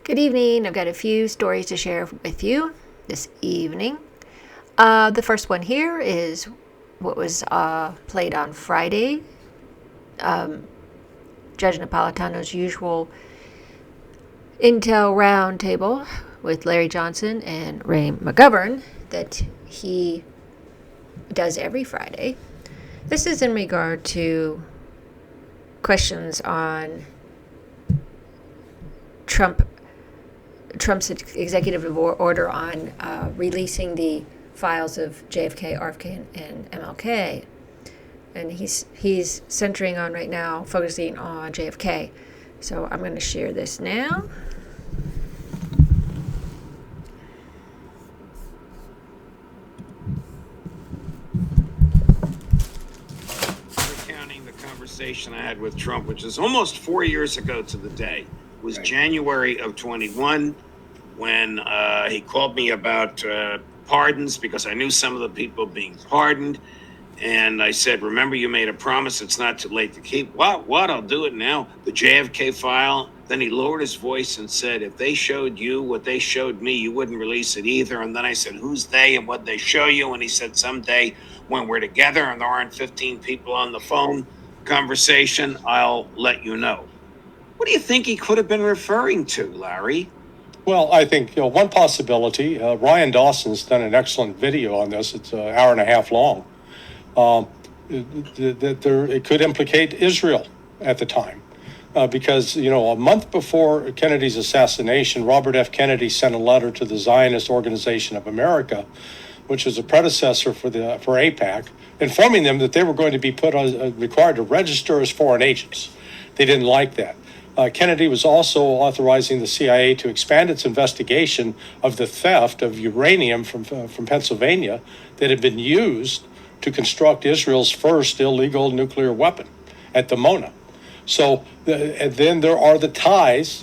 Good evening. I've got a few stories to share with you this evening. The first one here is what was played on Friday. Judge Napolitano's usual Intel roundtable with Larry Johnson and Ray McGovern that he does every Friday. This is in regard to questions on Trump's executive order on releasing the files of JFK, RFK, and MLK. And he's centering on right now, focusing on JFK. So I'm going to share this now. Recounting the conversation I had with Trump, which is almost 4 years ago to the day, was January of 21, when he called me about pardons, because I knew some of the people being pardoned. And I said, remember, you made a promise. It's not too late to keep. What? I'll do it now. The JFK file. Then he lowered his voice and said, if they showed you what they showed me, you wouldn't release it either. And then I said, who's they and what they show you? And he said, someday when we're together and there aren't 15 people on the phone conversation, I'll let you know. What do you think he could have been referring to, Larry? Well, I think one possibility, Ryan Dawson's done an excellent video on this. It's an hour and a half long. It could implicate Israel at the time. Because, a month before Kennedy's assassination, Robert F. Kennedy sent a letter to the Zionist Organization of America, which is a predecessor for AIPAC, informing them that they were going to be required to register as foreign agents. They didn't like that. Kennedy was also authorizing the CIA to expand its investigation of the theft of uranium from Pennsylvania that had been used to construct Israel's first illegal nuclear weapon at the Mona. So and then there are the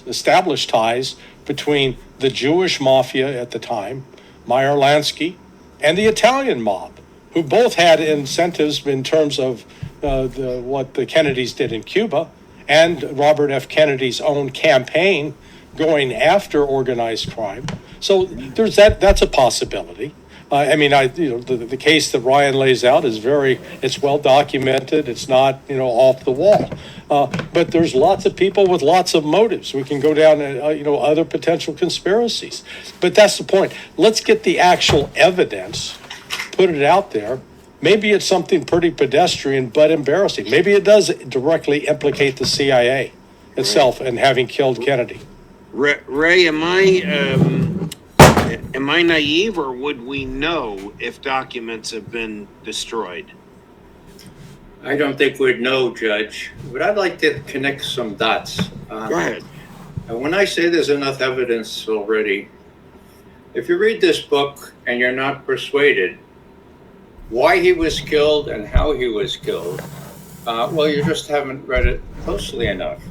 established ties between the Jewish Mafia at the time, Meyer Lansky, and the Italian mob, who both had incentives in terms of what the Kennedys did in Cuba and Robert F. Kennedy's own campaign going after organized crime. So there's that's a possibility. The case that Ryan lays out is it's well documented. It's not, off the wall. But there's lots of people with lots of motives. We can go down, other potential conspiracies. But that's the point. Let's get the actual evidence, put it out there. Maybe it's something pretty pedestrian but embarrassing. Maybe it does directly implicate the CIA itself in having killed Kennedy. Ray, am I naive, or would we know if documents have been destroyed? I don't think we'd know, Judge. But I'd like to connect some dots. Go ahead. When I say there's enough evidence already, if you read this book and you're not persuaded why he was killed and how he was killed, well, you just haven't read it closely enough.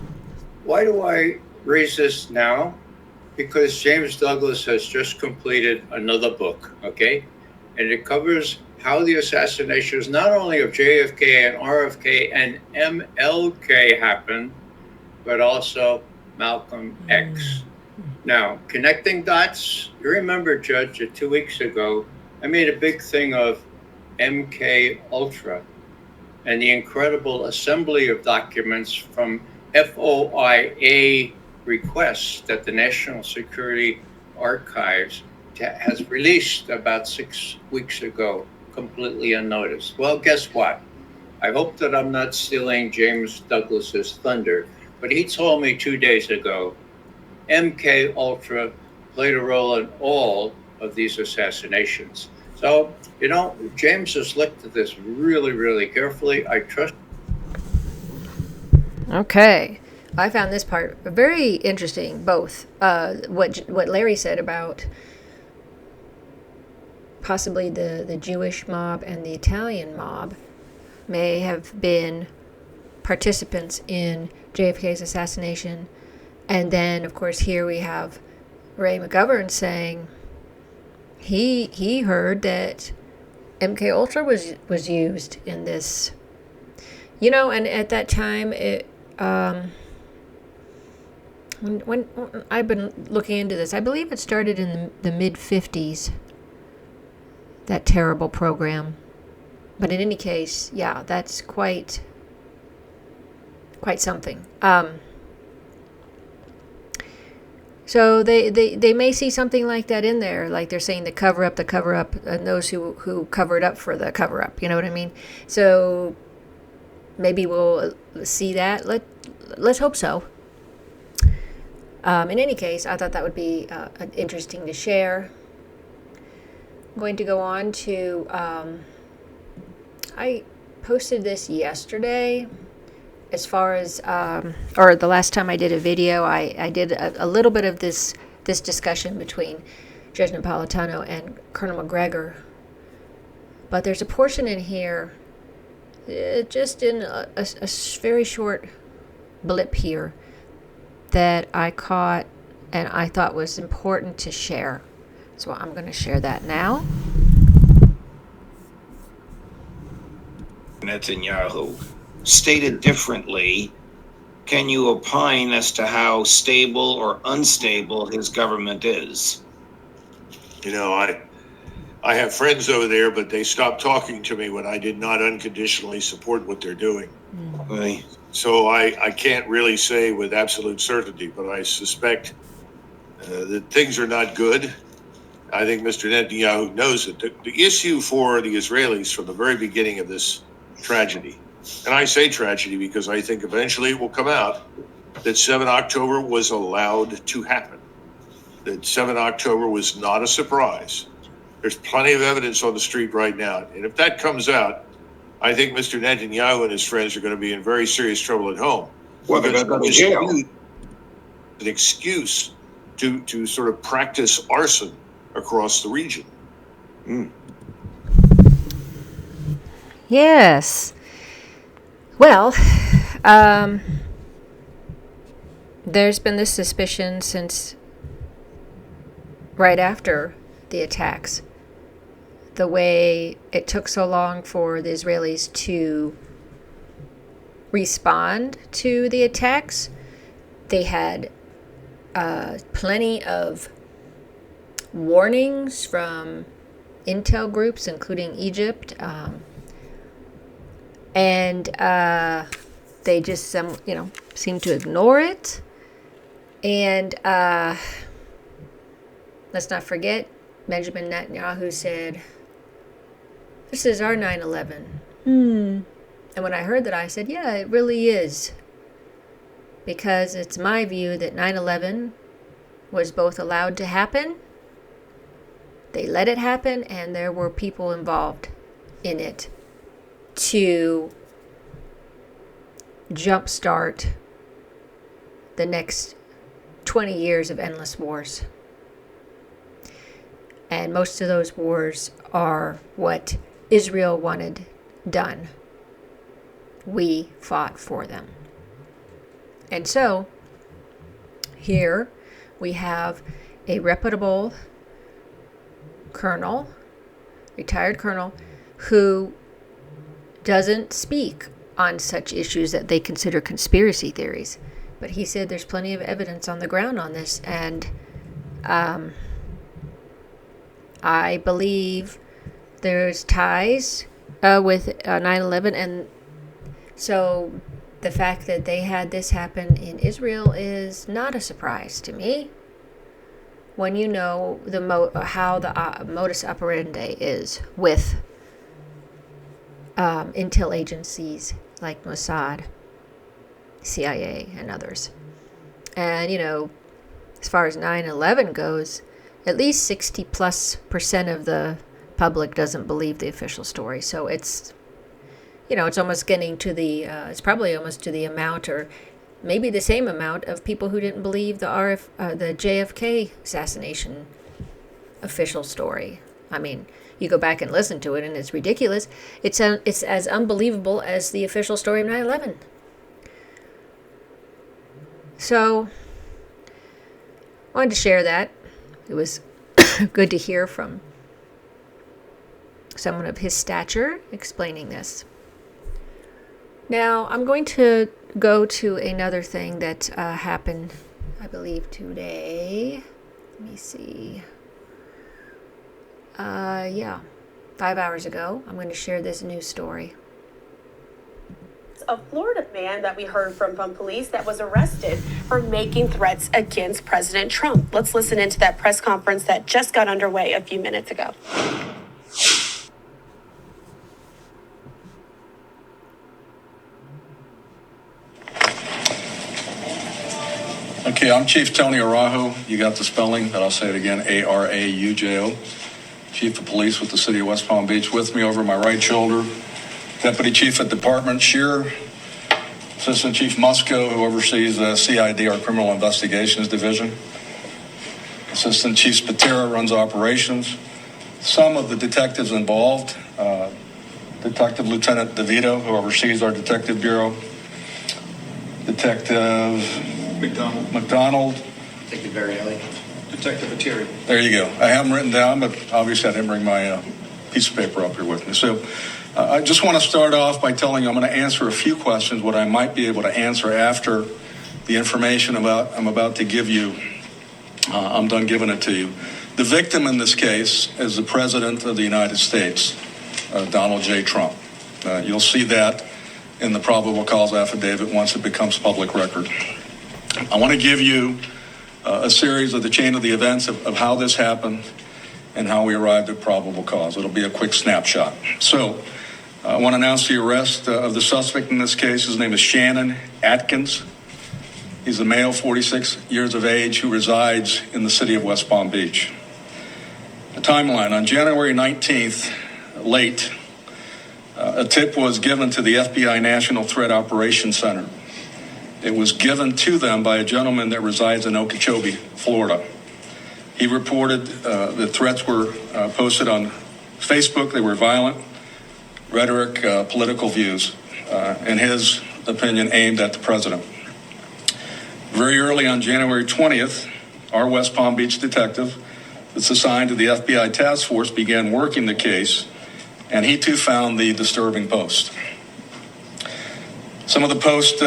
Why do I raise this now? Because James Douglas has just completed another book, okay? And it covers how the assassinations not only of JFK and RFK and MLK happened, but also Malcolm X. Now, connecting dots, you remember, Judge, that 2 weeks ago, I made a big thing of MK Ultra and the incredible assembly of documents from FOIA requests that the National Security Archives has released about 6 weeks ago, completely unnoticed. Well, guess what? I hope that I'm not stealing James Douglas's thunder, but he told me 2 days ago, MK Ultra played a role in all of these assassinations. So, James has looked at this really, really carefully. I trust. Okay. I found this part very interesting, both what Larry said about possibly the Jewish mob and the Italian mob may have been participants in JFK's assassination. And then, of course, here we have Ray McGovern saying he heard that MK Ultra was used in this. And at that time, when I've been looking into this, I believe it started in the mid 50s, that terrible program. But in any case, yeah, that's quite something. So they may see something like that in there, like they're saying the cover up, and those who covered up for the cover up. You know what I mean? So maybe we'll see that. Let's hope so. In any case, I thought that would be interesting to share. I'm going to go on to, I posted this yesterday. As far as, or the last time I did a video, I did a little bit of this discussion between Judge Napolitano and Colonel McGregor. But there's a portion in here, just in a very short blip here, that I caught and I thought was important to share. So I'm going to share that now. Netanyahu. Stated differently, can you opine as to how stable or unstable his government is? You know, I have friends over there, but they stopped talking to me when I did not unconditionally support what they're doing. Right. So I can't really say with absolute certainty, but I suspect that things are not good. I think Mr. Netanyahu knows it. The issue for the Israelis from the very beginning of this tragedy, and I say tragedy because I think eventually it will come out, that 7 October was allowed to happen. That 7 October was not a surprise. There's plenty of evidence on the street right now. And if that comes out, I think Mr. Netanyahu and his friends are going to be in very serious trouble at home. Well, they're going to go to jail. An excuse to sort of practice arson across the region. Yes. Well, there's been this suspicion since right after the attacks. The way it took so long for the Israelis to respond to the attacks, they had plenty of warnings from intel groups, including Egypt, and they just seem to ignore it. And let's not forget, Benjamin Netanyahu said, "This is our 9/11." And when I heard that, I said, yeah, it really is. Because it's my view that 9/11 was both allowed to happen, they let it happen, and there were people involved in it to jumpstart the next 20 years of endless wars. And most of those wars are what Israel wanted done. We fought for them. And so, here we have a reputable colonel, retired colonel, who doesn't speak on such issues that they consider conspiracy theories. But he said there's plenty of evidence on the ground on this, and I believe there's ties with 9/11, and so the fact that they had this happen in Israel is not a surprise to me. When you know how the modus operandi is with intel agencies like Mossad, CIA, and others. And, as far as 9/11 goes, at least 60+% of the public doesn't believe the official story. So it's, it's almost getting to it's probably almost to the amount, or maybe the same amount, of people who didn't believe the JFK assassination official story. I mean, you go back and listen to it, and it's ridiculous. It's as unbelievable as the official story of 9/11. So, I wanted to share that. It was good to hear from someone of his stature explaining this. Now, I'm going to go to another thing that happened I believe today. Let me see. Yeah, 5 hours ago. I'm going to share this news story. A Florida man that we heard from police that was arrested for making threats against President Trump. Let's listen into that press conference that just got underway a few minutes ago. Okay, I'm Chief Tony Araujo. You got the spelling, but I'll say it again, Araujo. Chief of Police with the City of West Palm Beach. With me over my right shoulder, Deputy Chief at Department Shearer, Assistant Chief Musco, who oversees the CID, our Criminal Investigations Division. Assistant Chief Spatera runs operations. Some of the detectives involved, Detective Lieutenant DeVito, who oversees our Detective Bureau. Detective McDonald. Detective Varielli. Detective Attieri. There you go. I have them written down, but obviously I didn't bring my piece of paper up here with me. So I just want to start off by telling you I'm going to answer a few questions, what I might be able to answer after the information I'm about to give you. I'm done giving it to you. The victim in this case is the President of the United States, Donald J. Trump. You'll see that in the probable cause affidavit once it becomes public record. I want to give you a series of the chain of the events of how this happened and how we arrived at probable cause. It'll be a quick snapshot. So I want to announce the arrest of the suspect in this case. His name is Shannon Atkins. He's a male, 46 years of age, who resides in the city of West Palm Beach. The timeline: on January 19th, late, a tip was given to the FBI National Threat Operations Center. It was given to them by a gentleman that resides in Okeechobee, Florida. He reported that threats were posted on Facebook. They were violent, rhetoric, political views, in his opinion, aimed at the president. Very early on January 20th, our West Palm Beach detective that's assigned to the FBI task force began working the case, and he too found the disturbing post. Some of the posts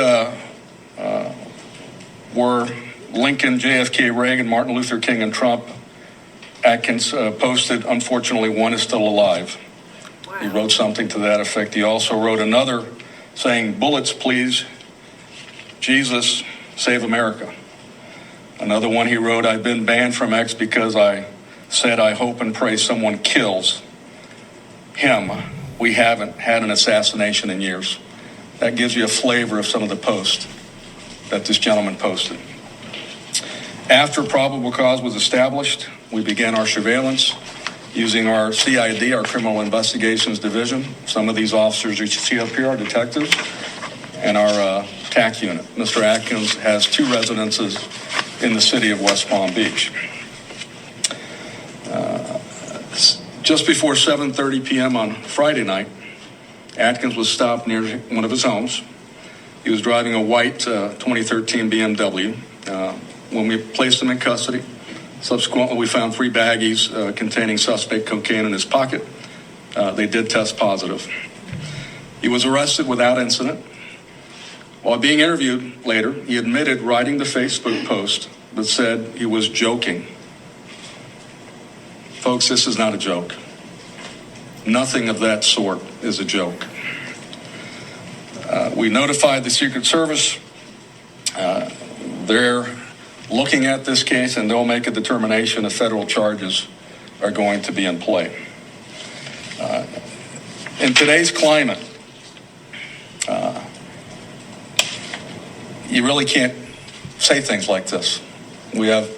were Lincoln, JFK, Reagan, Martin Luther King, and Trump. Atkins posted, unfortunately, one is still alive. Wow. He wrote something to that effect. He also wrote another saying, "Bullets, please. Jesus, save America." Another one he wrote, "I've been banned from X because I said I hope and pray someone kills him. We haven't had an assassination in years." That gives you a flavor of some of the posts that this gentleman posted. After probable cause was established, we began our surveillance using our CID, our Criminal Investigations Division. Some of these officers you see up here are detectives, and our TAC unit. Mr. Atkins has 2 residences in the city of West Palm Beach. Just before 7:30 p.m. on Friday night, Atkins was stopped near one of his homes. He was driving a white 2013 BMW. When we placed him in custody, subsequently we found 3 baggies containing suspect cocaine in his pocket. They did test positive. He was arrested without incident. While being interviewed later, he admitted writing the Facebook post that said he was joking. Folks, this is not a joke. Nothing of that sort is a joke. We notified the Secret Service. They're looking at this case, and they'll make a determination if federal charges are going to be in play. In today's climate, you really can't say things like this. We have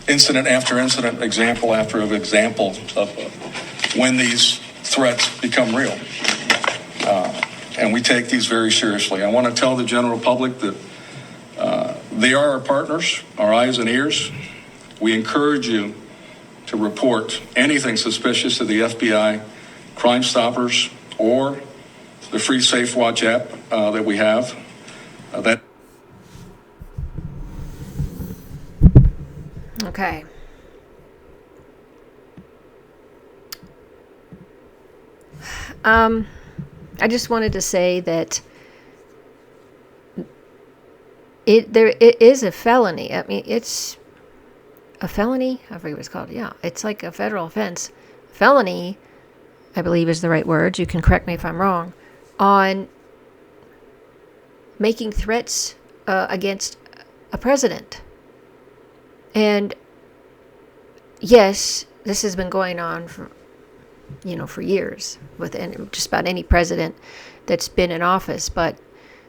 incident after incident, example after example of when these threats become real. And we take these very seriously. I want to tell the general public that they are our partners, our eyes and ears. We encourage you to report anything suspicious to the FBI, Crime Stoppers, or the free Safe Watch app that we have. Okay. I just wanted to say that it is a felony. I mean, it's a felony. I forget what it's called. Yeah, it's like a federal offense. Felony, I believe, is the right word. You can correct me if I'm wrong. On making threats against a president. And yes, this has been going on for years with just about any president that's been in office, but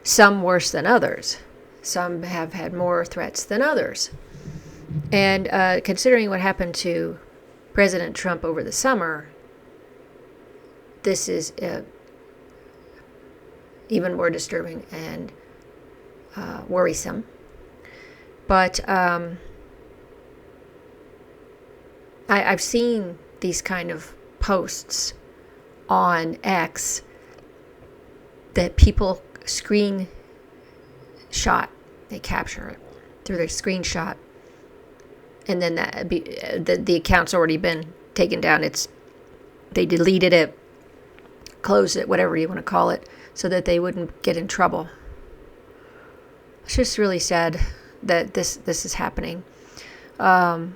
some worse than others. Some have had more threats than others. And considering what happened to President Trump over the summer, this is even more disturbing and worrisome. But I've seen these kind of posts on X that people screenshot. They capture it through their screenshot, and then the account's already been taken down. They deleted it, closed it, whatever you want to call it, so that they wouldn't get in trouble. It's just really sad that this is happening. I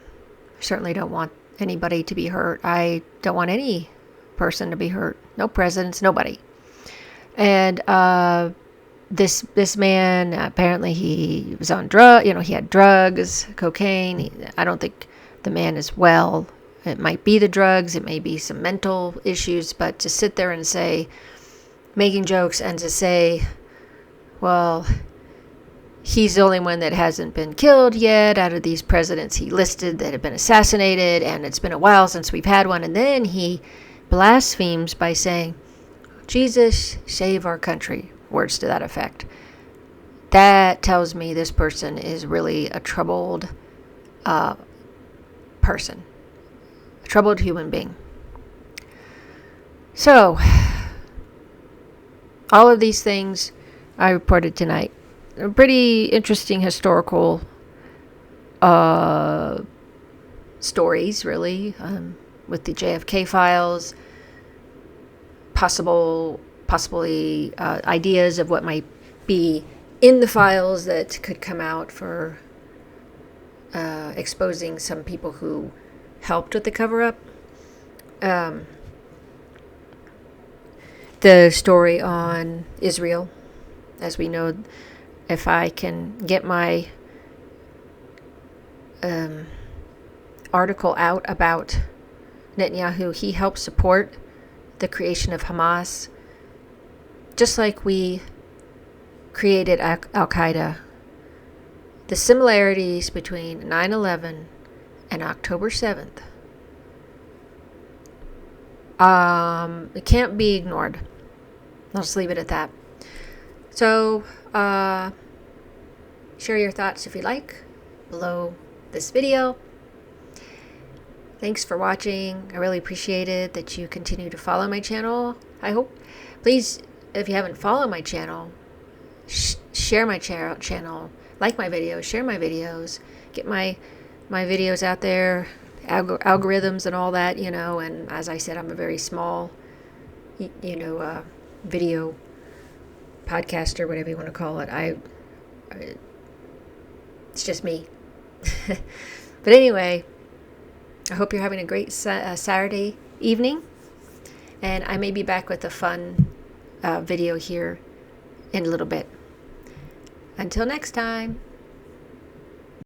certainly don't want anybody to be hurt. I don't want any person to be hurt. No presidents, nobody. And this man, apparently he was on he had drugs, cocaine. I don't think the man is well. It might be the drugs, it may be some mental issues, but to sit there and say, making jokes and to say, well, he's the only one that hasn't been killed yet out of these presidents he listed that have been assassinated, and it's been a while since we've had one. And then he blasphemes by saying, Jesus, save our country, words to that effect. That tells me this person is really a troubled person, a troubled human being. So, all of these things I reported tonight. Pretty interesting historical stories, really, with the JFK Files, possibly ideas of what might be in the files that could come out for exposing some people who helped with the cover-up. The story on Israel, as we know, if I can get my article out about Netanyahu, he helped support the creation of Hamas, just like we created Al-Qaeda. The similarities between 9/11 and October 7th, it can't be ignored. I'll just leave it at that. So, share your thoughts if you like below this video. Thanks for watching. I really appreciate it that you continue to follow my channel. I hope, please, if you haven't followed my channel, share my channel, like my videos, share my videos, get my videos out there, algorithms and all that, and as I said, I'm a very small, video podcaster, whatever you want to call it. It's just me. But anyway, I hope you're having a great Saturday evening, and I may be back with a fun video here in a little bit. Until next time.